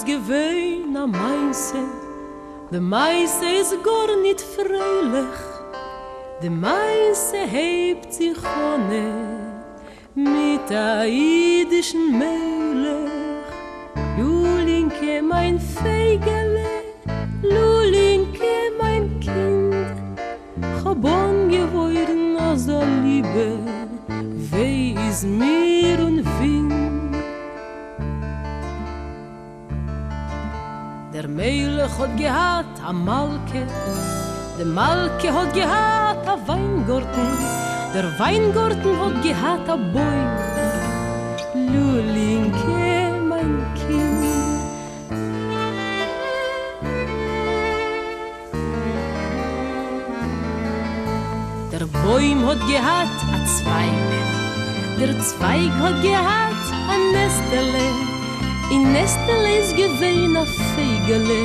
gewesen am Mai'she. Der Mai'she ist gar nicht freilich. Der Mai'she hebt sich ohne mit der jüdischen Melech. Lulinke, mein Feigele, Lulinke, mein Kind, Chabon geworden aus der Liebe, weh ist mir und Wind. Der Melech hat gehad am Malke, der Malke hat gehad am Weingarten, der Weingarten hat gehad am Bäum. Lulinke, mein Kind. Der Bäum hat gehad a Zweig, der Zweig hat gehad a Nestele, in Nestele ist gewesen a Feigele,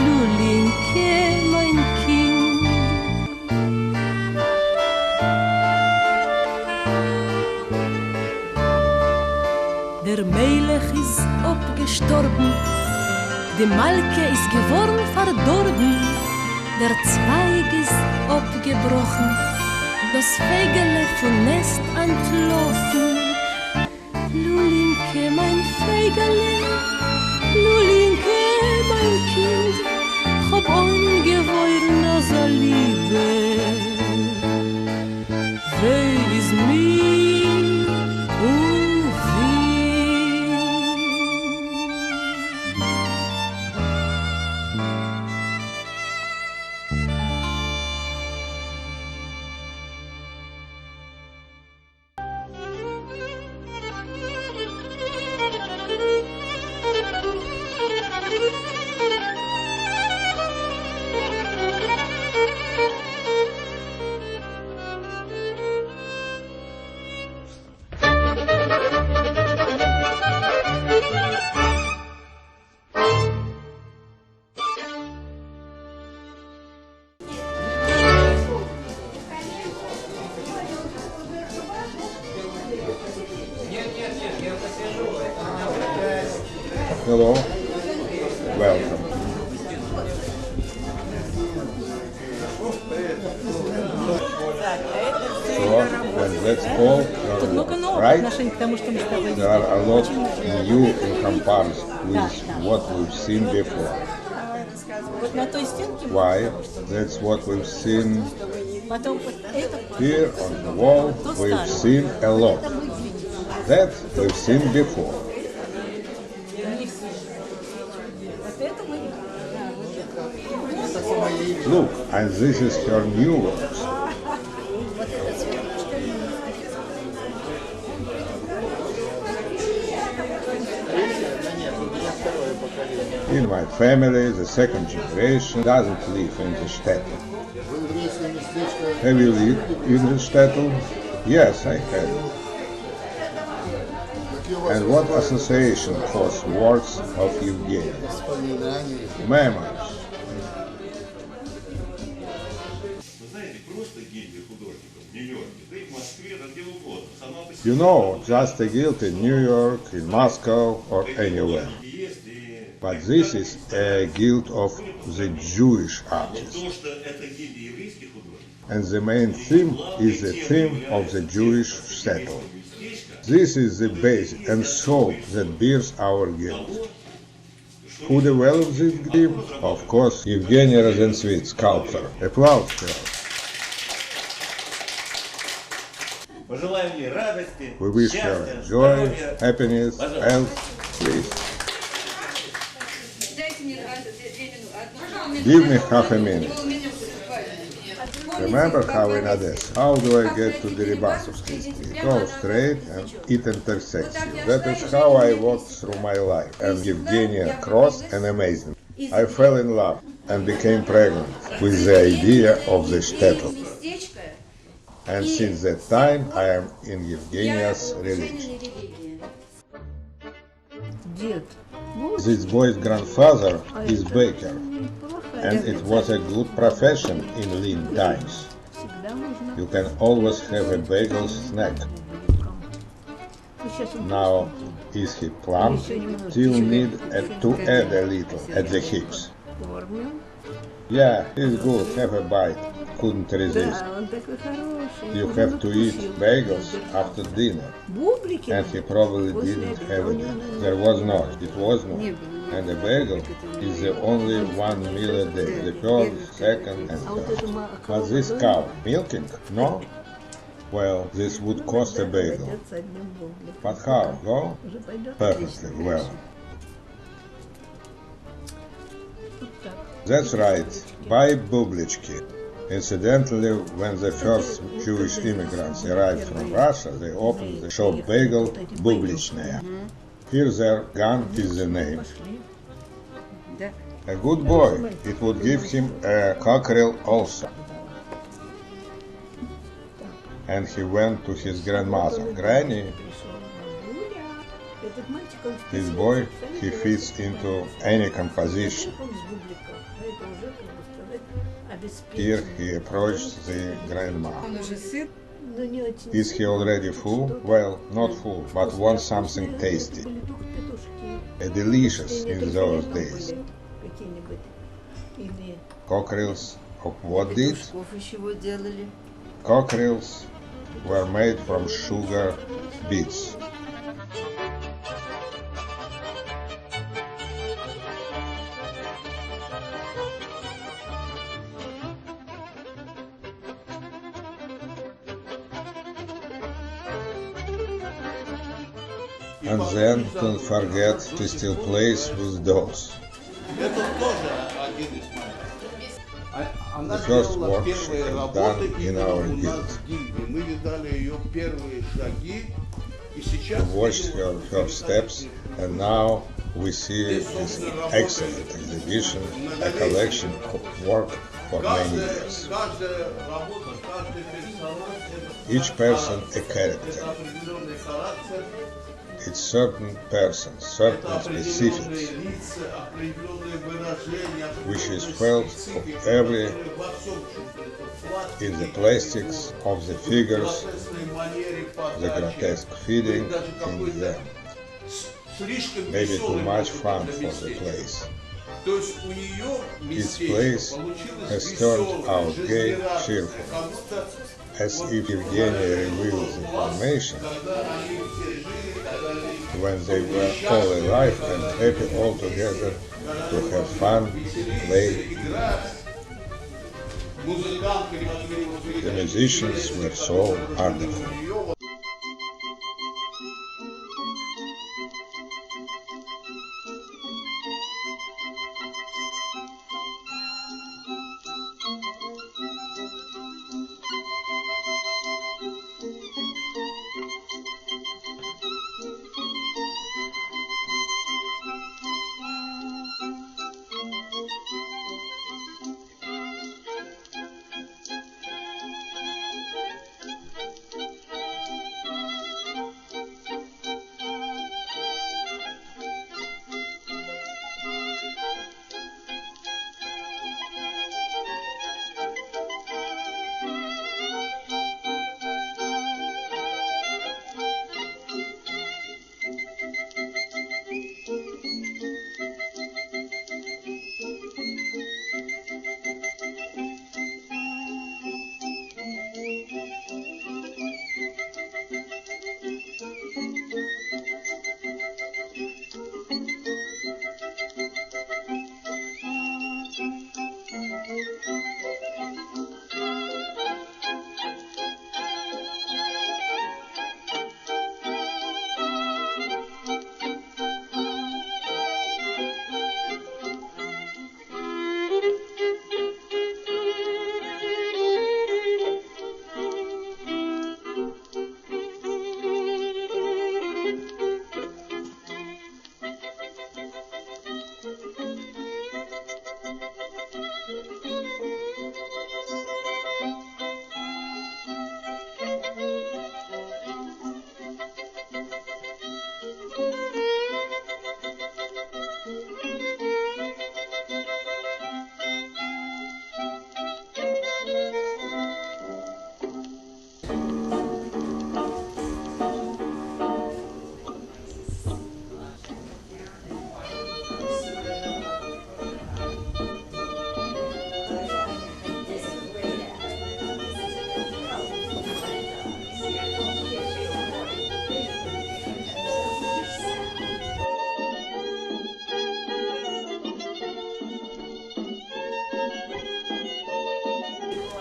Lulinke, mein Kind. Der Melech ist abgestorben, die Malke ist geworden verdorben, der Zweig ist abgebrochen, das Feigele von Nest entlaufen. Lulinke, mein Feigele, Lulinke, mein Kind, hab ungewollen aus der Liebe. Weh ist mir und Hello, welcome. So, and let's all, right? There are a lot new in comparison with what we've seen before. Why? That's what we've seen here on the wall. We've seen a lot. That we've seen before. Look, and this is her new works. In my family, the second generation doesn't live in the Shtetl. Have you lived in the Shtetl? Yes, I have. And what association was works of Evgenia? Memories. You know, just a guild in New York, in Moscow, or anywhere. But this is a guild of the Jewish artists. And the main theme is the theme of the Jewish Shtetl. This is the base and soul that bears our guild. Who developed this theme? Of course, Evgenia Rozentsvit, sculptor. Applause for her. We wish her joy, happiness, health, please. Give me half a minute. Remember how in Odessa, how do I get to the Ribasovsky Street? Go straight and it intersects you. That is how I walked through my life. And Evgenia crossed and amazing. I fell in love and became pregnant with the idea of the Shtetl. And since that time I am in Evgenia's religion. This boy's grandfather is baker, and it was a good profession in lean times. You can always have a bagel snack. Now Is he plump? Still need to add a little at the hips. Yeah, he's good. Have a bite. Couldn't resist. You have to eat bagels after dinner. And he probably didn't have any. There was not. It was not. And a bagel is the only one meal a day. The first, second, and third. But this cow, milking? No? Well, this would cost a bagel. But how? Go? Perfectly well. That's right. Buy bublitchki. Incidentally, when the first Jewish immigrants arrived from Russia, they opened the shop bagel Bublichная. Here their gun is the name. A good boy. It would give him a cockerel also. And he went to his grandmother. Granny, this boy, he fits into any composition. Here he approached the grandma. Is he already full? Well, not full, but wants something tasty. A delicious in those days. Cockerels of what did? Cockerels were made from sugar beets. And then don't forget to still plays with dolls. The first work she has done in our guild. We watched her first steps, and now we see this excellent exhibition, a collection of work for many years. Each person a character. It's certain persons, certain specifics, which is felt of every in the plastics of the figures, the grotesque feeding in them. Maybe too much fun for the place. Its place has turned out gay, cheerful. As if Evgenia reveals information, when they were all alive and happy all together to have fun, play. The musicians were so wonderful.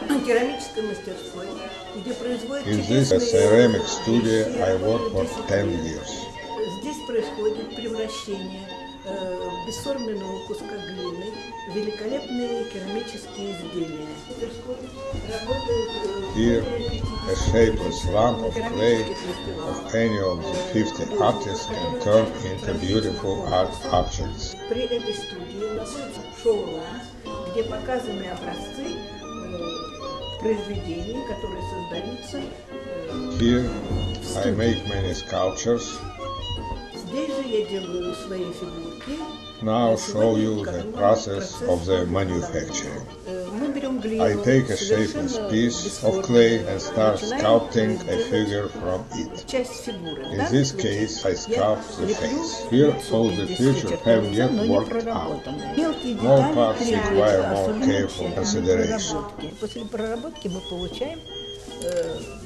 керамической мастерской, где производят In this ceramic studio I worked for 10 years. Здесь происходит превращение бесформенного куска глины в великолепные керамические изделия. Here, a shapeless lump of clay of any of the 50 artists can turn into beautiful art objects. При этой студии находится шоурум, где показаны образцы произведений, которые создаются. Here, I make many sculptures. Здесь же я делаю свои фигурки. Now show you the process of the manufacturing. Мы берем глину, I take a shapeless piece of clay and start sculpting a figure from it. часть фигуры. In this case, I sculpt the face. Here, all the features have yet worked out. Small parts require more careful consideration. После проработки мы получаем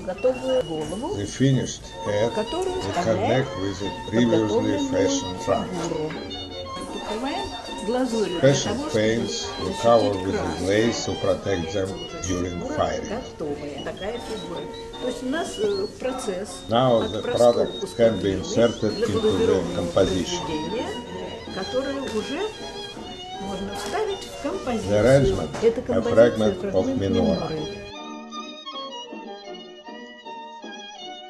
готовую голову, The finished head которую will connect with the previously fashioned trunk. покрываем глазурью. Special paints will cover with the glaze to protect them during firing. Готовая такая фигура. То есть у нас процесс Now от the простого product куска can be глины inserted для into the полувированного composition. произведения, которое уже можно вставить в композицию. The arrangement, Это a композиция, fragment of фрагмент menorah. миноры.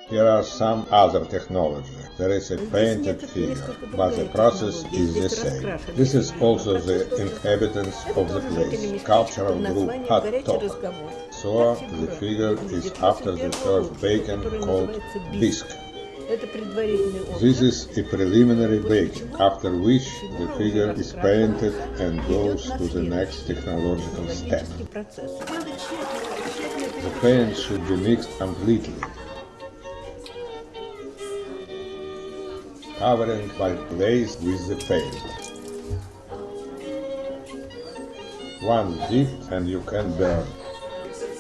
Here are some other technology. There is a painted figure, but the process is the same. This is also the inhabitants of the place, cultural group hot top. So the figure is after the first baking called bisque. Это предварительный опыт. This is a preliminary baking, after which the figure is painted and goes to the next technological step. The paint should be mixed completely, covering by glaze with the paint. Once dipped and you can burn.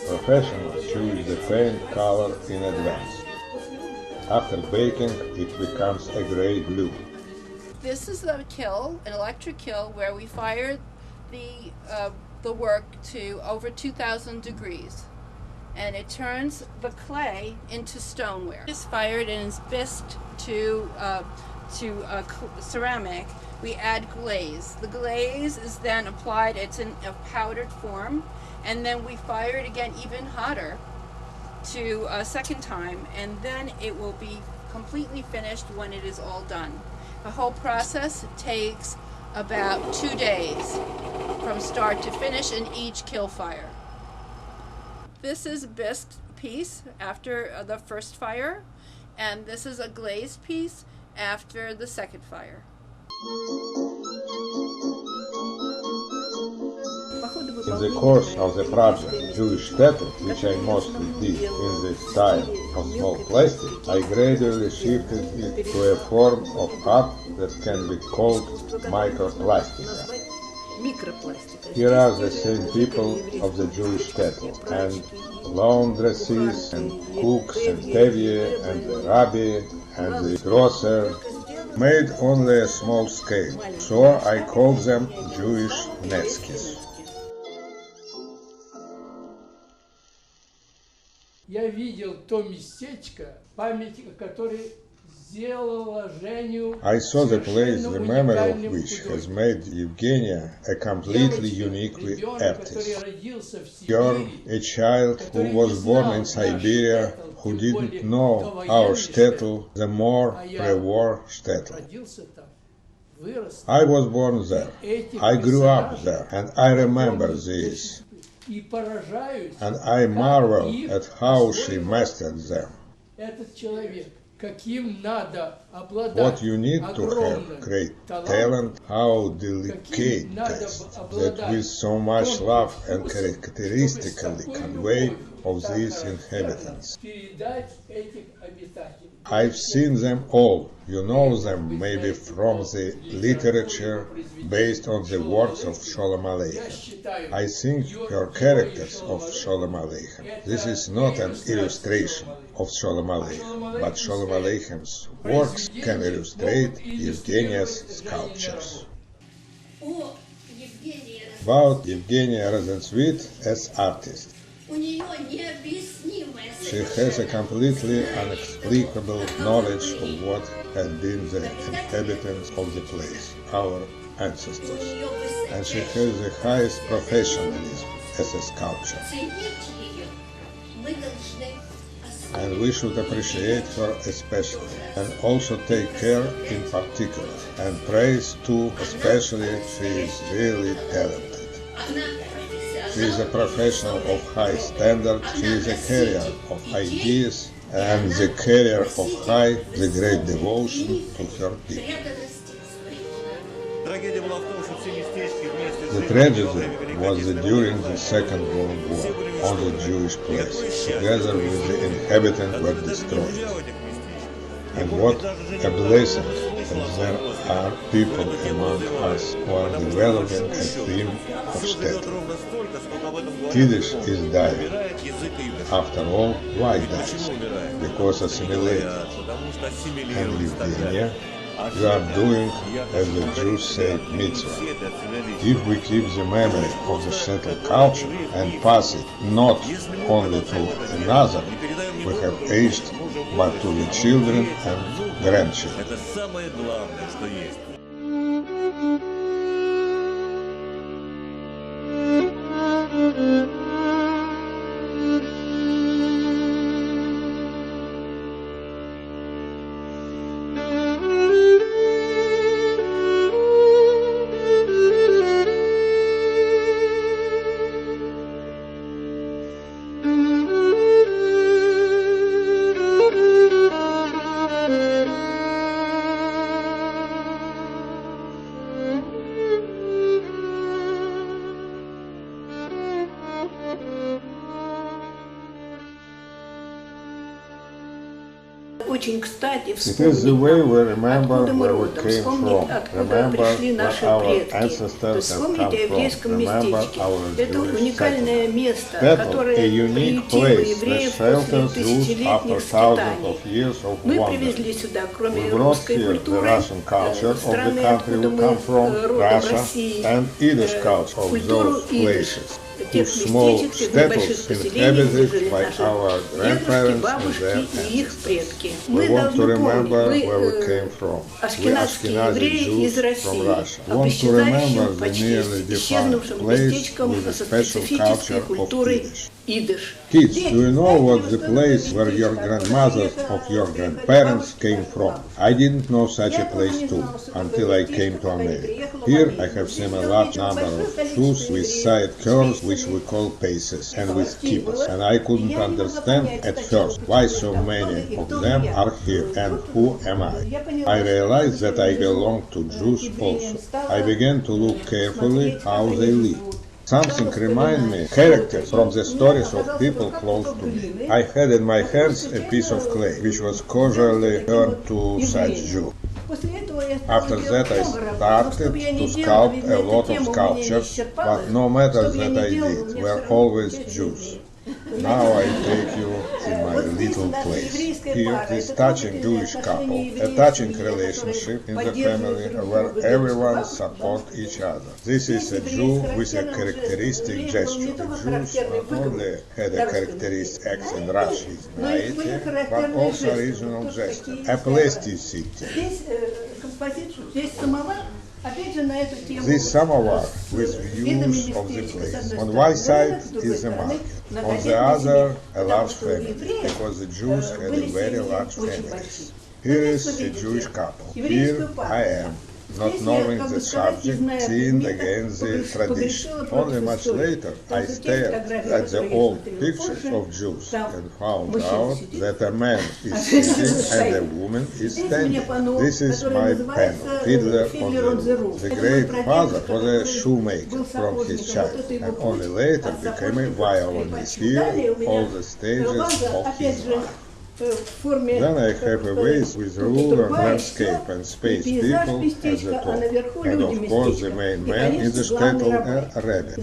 Professionals choose the paint color in advance. After baking, it becomes a gray blue. This is a kiln, an electric kiln, where we fire the work to over 2,000 degrees. And it turns the clay into stoneware. It's fired and is bisqued to ceramic. We add glaze. The glaze is then applied. It's in a powdered form, and then we fire it again even hotter to a second time, and then it will be completely finished when it is all done. The whole process takes about 2 days from start to finish in each kiln fire. This is a bisque piece after the first fire, and this is a glazed piece after the second fire. In the course of the project Jewish Shtetl, which I mostly did in the style of small plastic, I gradually shifted it to a form of art that can be called microplastica. Here are the same people of the Jewish Shtetl, and laundresses, and cooks, and tevye, and the rabbi, and the grocer, made only a small scale, so I call them Jewish netskis. Я видел то местечко, памятник, который сделала Женю. I saw the place, the memory of which has made Evgenia a completely unique artist. You're a child who was born in Siberia, who didn't know our shtetl, the more pre-war shtetl. I was born there. I grew up there, and I remember this. And I marvel at how she mastered them. What you need to have great talent, how delicate taste, that with so much love and characteristically convey of these inhabitants. I've seen them all. You know them maybe from the literature based on the works of Sholem Aleichem. I think your characters of Sholem Aleichem. This is not an illustration of Sholem Aleichem, but Sholem Aleichem's works can illustrate Evgenia's sculptures. About Evgenia Rozentsvit as artist. She has a completely inexplicable knowledge of what had been the inhabitants of the place, our ancestors, and she has the highest professionalism as a sculptor. And we should appreciate her especially, and also take care in particular, and praise too, especially she is really talented. She is a professional of high standard, she is a carrier of ideas, and the carrier of high, the great devotion to her people. The tragedy was that during the Second World War, all the Jewish places, together with the inhabitants, were destroyed. And what a blessing that there are people among us who are developing a theme of Shtetl. Yiddish is dying. After all, why dies? Because assimilated. And Evgenia, you are doing, as the Jews say, mitzvah. If we keep the memory of the Shtetl culture and pass it not only to another, we have aged, but to the children and grandchildren. It is the way we remember where we came from, remember where our ancestors have come from, remember our Jewish settlement. A unique place that shelters Jews after thousands of years of wandering. We brought here the Russian culture of the country we come from, Russia, and Yiddish culture of those places. Two small shtetls inhabited by our grandparents and their ancestors. We want to remember where we came from. We Ashkenazi Jews from Russia. We want to remember the nearly defunct place with a special culture of Yiddish. Kids, do you know what the place where your grandmothers of your grandparents came from? I didn't know such a place too, until I came to America. Here I have seen a large number of shoes with side curves which we call paces, and with kippahs, and I couldn't understand at first why so many of them are here, and who am I? I realized that I belong to Jews also. I began to look carefully how they live. Something reminded me characters from the stories of people close to me. I had in my hands a piece of clay, which was casually turned to such Jew. After that I started to sculpt a lot of sculptures, but no matter that I did, were always Jews. Now I take you in my little place. Here, this touching Jewish couple, a touching relationship in the family where everyone supports each other. This is a Jew with a characteristic gesture. The Jews not only had a characteristic act in Russia, but also regional gesture, a plasticity. This samovar with views of the place. On one side is the market, on the other a large family, because the Jews had a very large families. Here is a Jewish couple. Here I am, not knowing the subject, seeing against the tradition. Only much later I stared at the old pictures of Jews and found out that a man is sitting and a woman is standing. This is my panel, Fiddler on the Roof. The great father was a shoemaker from his child, and only later became a violinist. Here all the stages of his life. Then I have a vase with ruler, landscape and space people at the top. And of course the main man in the shtetl, a Rebbe.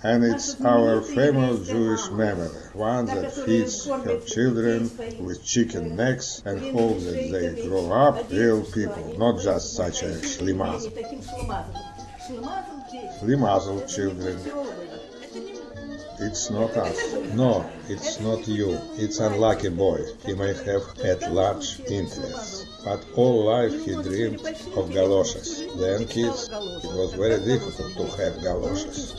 And it's our famous Jewish memory, one that feeds her children with chicken necks and hopes that they grow up real people, not just such a shlimazel children. It's not us. No, it's not you. It's unlucky boy. He may have had large interests. But all life he dreamed of galoshes. Then, kids, it was very difficult to have galoshes.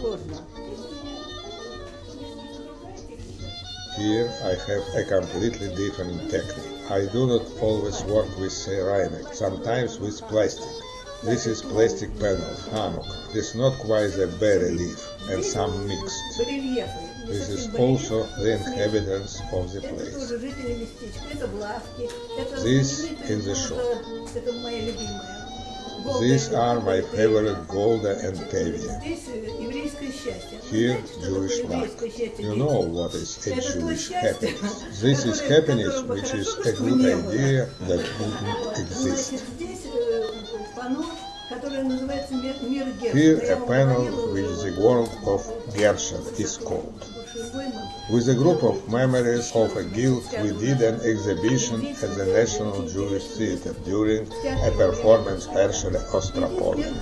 Here I have a completely different technique. I do not always work with ceramic, sometimes with plastic. This is plastic panel, hammock. This is not quite a berry leaf, and some mixed. This is also the inhabitants of the place. This is the shop. These are my favorite Golda and Tevye. Here, Jewish luck. You know what is a Jewish happiness. This is happiness which is a good idea that wouldn't exist. Here, a panel which the world of Gershon is called. With a group of memories of a guild, we did an exhibition at the National Jewish Theater during a performance Herschel Ostropolya.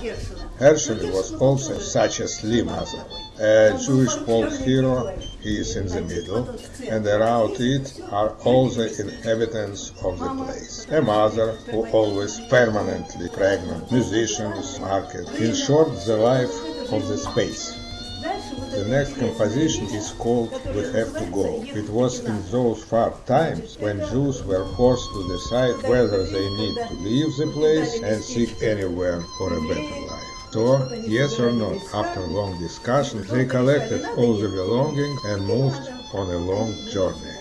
Herschel was also such a slim mother, a Jewish folk hero. He is in the middle, and around it are all the inhabitants of the place. A mother who always permanently pregnant, musicians, market, in short, the life of the space. The next composition is called We Have to Go. It was in those far times when Jews were forced to decide whether they need to leave the place and seek anywhere for a better life. So, yes or no, after long discussion, they collected all the belongings and moved on a long journey.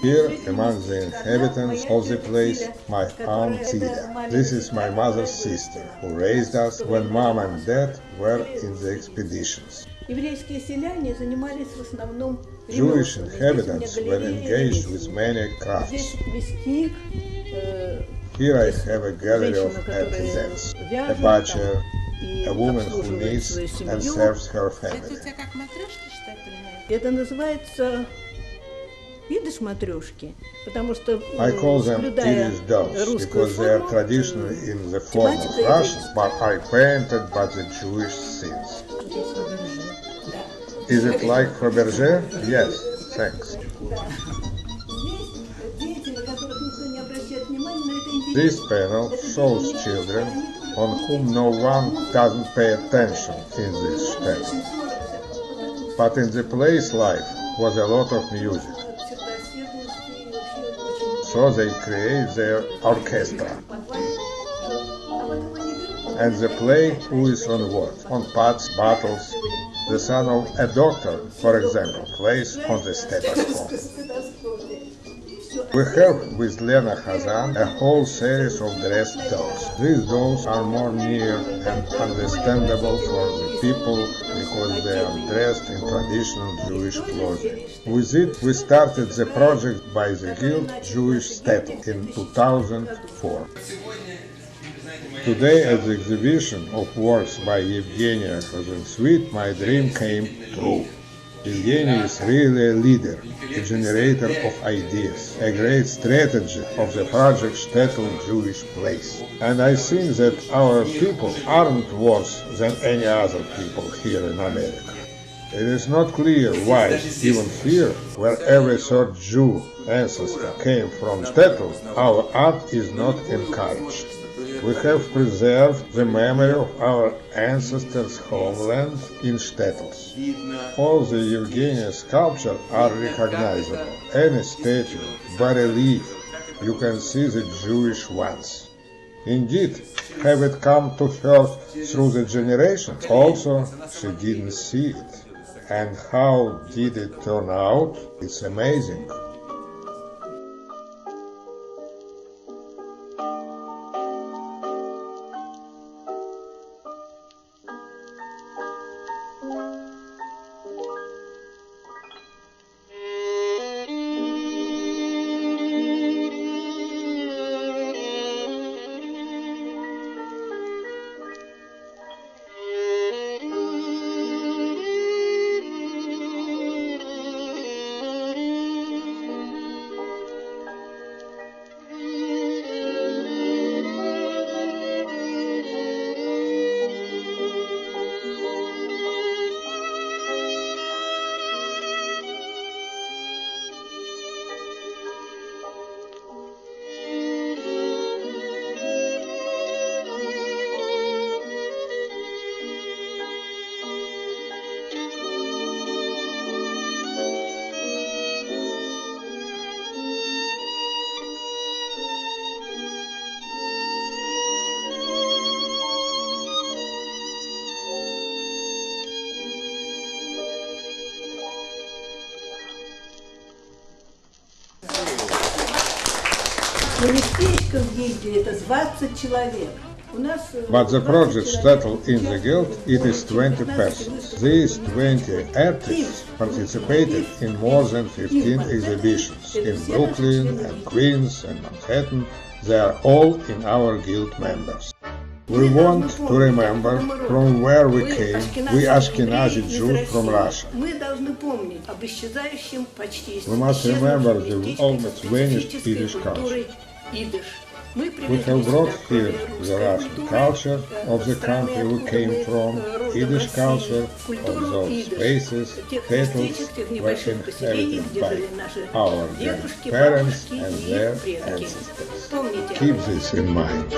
Here, among the inhabitants of the place, my aunt Sida. This is my mother's sister, who raised us when mom and dad were in the expeditions. Jewish inhabitants were engaged with many crafts. Here I have a gallery of peasants, a butcher, a woman who knits and serves her family. I call them Yiddish dolls because they are traditionally in the form of Russian, but I painted by the Jewish scenes. Is it like Fabergé? Yes, thanks. This panel shows children on whom no one doesn't pay attention in this shtetl. But in the place life was a lot of music. So they create their orchestra. And they play who is on what, on pots, bottles. The son of a doctor, for example, plays on the stethoscope. We have with Lena Hazan a whole series of dressed dolls. These dolls are more near and understandable for the people because they are dressed in traditional Jewish clothing. With it, we started the project by the guild Jewish Shtetl in 2004. Today, at the exhibition of works by Evgenia Rozentsvit, my dream came true. Evgenia is really a leader, a generator of ideas, a great strategy of the project Shtetl Jewish Place. And I think that our people aren't worse than any other people here in America. It is not clear why, even here, where every third Jew ancestor came from Shtetl, our art is not encouraged. We have preserved the memory of our ancestors' homeland in shtetls. All the Evgenia sculptures are recognizable. Any statue, bas-relief, you can see the Jewish ones. Indeed, have it come to her through the generations? Also, she didn't see it. And how did it turn out? It's amazing. Но местечко в гильдии это 20 человек. But the project Shtetl in the guild, it is 20 persons. These 20 artists participated in more than 15 exhibitions in Brooklyn and Queens and Manhattan. They are all in our guild members. We want to remember from where we came. We Ashkenazi Jews from Russia. We must remember the almost vanished Yiddish culture. We have brought here the Russian culture of the country we came from, Yiddish culture of those spaces, titles were inherited by our grandparents and their ancestors. Keep this in mind.